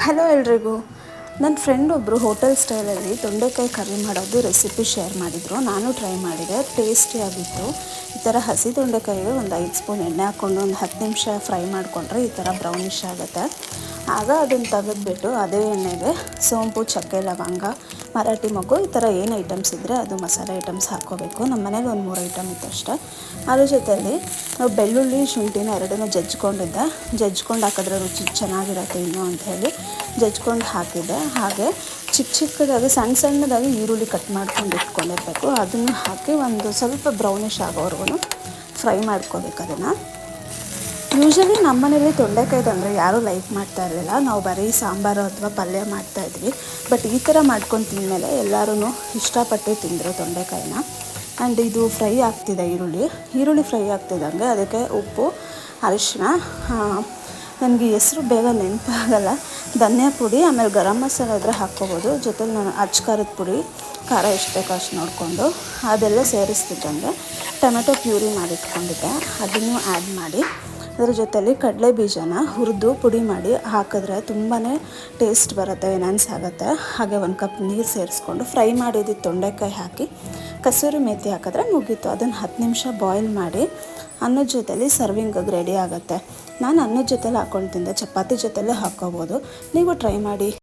Hello ಎಲ್ರಿಗೂ. ನನ್ನ friend ಒಬ್ಬರು ಹೋಟೆಲ್ ಸ್ಟೈಲಲ್ಲಿ ತೊಂಡೆಕಾಯಿ ಕರಿ ಮಾಡೋದು ರೆಸಿಪಿ ಶೇರ್ ಮಾಡಿದರು. ನಾನು ಟ್ರೈ ಮಾಡಿದೆ, ಟೇಸ್ಟಿಯಾಗಿತ್ತು. ಈ ಥರ ಹಸಿ ತೊಂಡೆಕಾಯಿಗೆ ಒಂದು 5 ಸ್ಪೂನ್ ಎಣ್ಣೆ ಹಾಕ್ಕೊಂಡು ಒಂದು 10 ನಿಮಿಷ ಫ್ರೈ ಮಾಡಿಕೊಂಡ್ರೆ ಈ ಥರ ಬ್ರೌನಿಷ್ ಆಗುತ್ತೆ. ಆಗ ಅದನ್ನು ತೆಗೆದ್ಬಿಟ್ಟು ಅದೇ ಎಣ್ಣೆಗೆ ಸೋಂಪು, ಚಕ್ಕೆ, ಲವಂಗ, ಮರಾಠಿ ಮೊಗ್ಗು ಈ ಥರ ಏನು ಐಟಮ್ಸ್ ಇದ್ದರೆ ಅದು ಮಸಾಲೆ ಐಟಮ್ಸ್ ಹಾಕ್ಕೋಬೇಕು. ನಮ್ಮ ಮನೇಲಿ ಒಂದು 3 ಐಟಮ್ ಇತ್ತು ಅಷ್ಟೇ. ಅದ್ರ ಜೊತೆಯಲ್ಲಿ ನಾವು ಬೆಳ್ಳುಳ್ಳಿ, ಶುಂಠಿನ ಎರಡನ್ನೂ ಜಜ್ಕೊಂಡು ಹಾಕಿದ್ರೆ ರುಚಿ ಚೆನ್ನಾಗಿರುತ್ತೆ ಇನ್ನೂ ಅಂಥೇಳಿ ಜಜ್ಕೊಂಡು ಹಾಕಿದ್ದೆ. ಹಾಗೆ ಚಿಕ್ಕದಾಗಿ ಸಣ್ಣದಾಗಿ ಈರುಳ್ಳಿ ಕಟ್ ಮಾಡ್ಕೊಂಡು ಇಟ್ಕೊಂಡಿರಬೇಕು. ಅದನ್ನು ಹಾಕಿ ಒಂದು ಸ್ವಲ್ಪ ಬ್ರೌನಿಷ್ ಆಗೋವರೆಗೂ ಫ್ರೈ ಮಾಡ್ಕೋಬೇಕು ಅದನ್ನು. ಯೂಶ್ವಲಿ ನಮ್ಮ ಮನೇಲಿ ತೊಂಡೆಕಾಯ್ದು ಅಂದರೆ ಯಾರೂ ಲೈಕ್ ಮಾಡ್ತಾ ಇರಲಿಲ್ಲ. ನಾವು ಬರೀ ಸಾಂಬಾರು ಅಥವಾ ಪಲ್ಯ ಮಾಡ್ತಾಯಿದ್ವಿ. ಬಟ್ ಈ ಥರ ಮಾಡ್ಕೊಂಡು ತಿಂದಮೇಲೆ ಎಲ್ಲರೂ ಇಷ್ಟಪಟ್ಟು ತಿಂದರು ತೊಂಡೆಕಾಯಿನ. ಆ್ಯಂಡ್ ಇದು ಫ್ರೈ ಆಗ್ತಿದೆ, ಈರುಳ್ಳಿ ಫ್ರೈ ಆಗ್ತಿದ್ದಂಗೆ ಅದಕ್ಕೆ ಉಪ್ಪು, ಅರಿಶಿನ, ನನಗೆ ಹೆಸ್ರು ಬೇಗ ನೆನಪಾಗಲ್ಲ, ಧನಿಯಾ ಪುಡಿ, ಆಮೇಲೆ ಗರಂ ಮಸಾಲೆ ಇದ್ದರೆ ಹಾಕ್ಕೋಬೋದು. ಜೊತೆಲಿ ನಾನು ಖಾರದ ಪುಡಿ, ಖಾರ ಎಷ್ಟು ಬೇಕೋ ಅಷ್ಟು ನೋಡಿಕೊಂಡು ಅದೆಲ್ಲ ಸೇರಿಸ್ತಿದ್ದಂಗೆ ಟೊಮೆಟೊ ಪ್ಯೂರಿ ಮಾಡಿಟ್ಕೊಂಡಿದ್ದೆ, ಅದನ್ನು ಆ್ಯಡ್ ಮಾಡಿ ಅದರ ಜೊತೆಲಿ ಕಡಲೆ ಬೀಜನ ಹುರಿದು ಪುಡಿ ಮಾಡಿ ಹಾಕಿದ್ರೆ ತುಂಬಾ ಟೇಸ್ಟ್ ಬರುತ್ತೆ, ಎನ್ಹಾನ್ಸ್ ಆಗುತ್ತೆ. ಹಾಗೆ 1 ಕಪ್ ನೀರು ಸೇರಿಸ್ಕೊಂಡು ಫ್ರೈ ಮಾಡಿದ್ದು ತೊಂಡೆಕಾಯಿ ಹಾಕಿ ಕಸೂರಿ ಮೇಥಿ ಹಾಕಿದ್ರೆ ಮುಗೀತು. ಅದನ್ನು 10 ನಿಮಿಷ ಬಾಯ್ಲ್ ಮಾಡಿ ಅನ್ನದ ಜೊತೆಲಿ ಸರ್ವಿಂಗಿಗೆ ರೆಡಿ ಆಗುತ್ತೆ. ನಾನು ಅನ್ನದ ಜೊತೆಲಿ ಹಾಕ್ಕೊಂಡು ತಿಂದೆ, ಚಪಾತಿ ಜೊತೆಲೇ ಹಾಕ್ಕೋಬೋದು. ನೀವು ಟ್ರೈ ಮಾಡಿ.